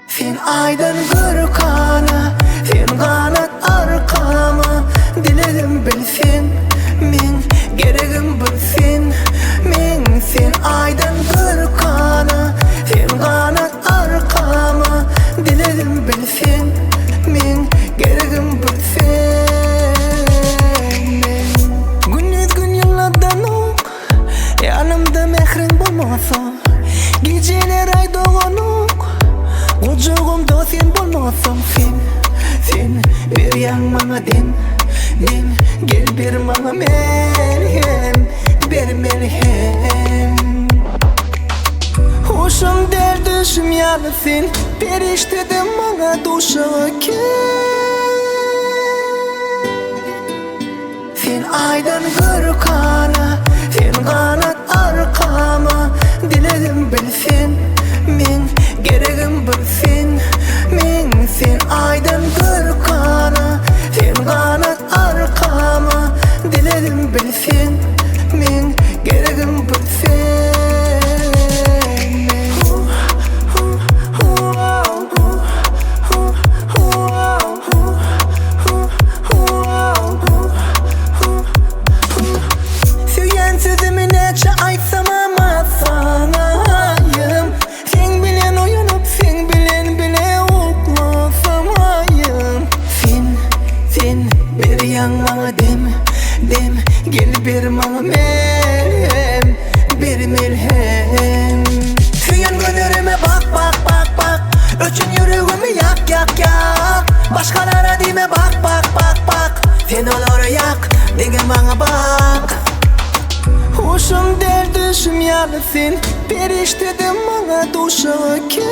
Sen aydın gırkana, sen kanat arkama. Dilerim bilsin, men geregim bilsin. Men sen aydın gırkana, sen kanat arkama. Dilerim bilsin, men geregim bilsin. Gündüz gün yıllardan ok, yanımda mehrin bulmasa. Geceler ay doğan ok, kucağımda sen bulmasan. Sen bir yan bana den, gel bir bana merhem, bir merhem. Hoşum der düşüm yanı sen, periştedim bana duşağı ki. Sen aydın gırkana, sen kanat arkama. Dilerim bilsin, men geregim bilsin. Men sen aydın gırkana, sen kanat arkama. Dilerim bilsin, men geregim bilsin. Süyen sözümü neçe aytsam ama sanayım. Sen bilen uyanıp, sen bilen bile uklasamayım. Sen bir yan bana dem, gel bir bana merhem, bir merhem. Süyen gözlerime bak, bak, bak, bak. Öçün yüreğimi yak, yak, yak. Başkalara deme bak, bak, bak, bak. Sen olur yak, degen bana bak. Hoşum der düşüm yanı sen, periştedim bana duşağı ki.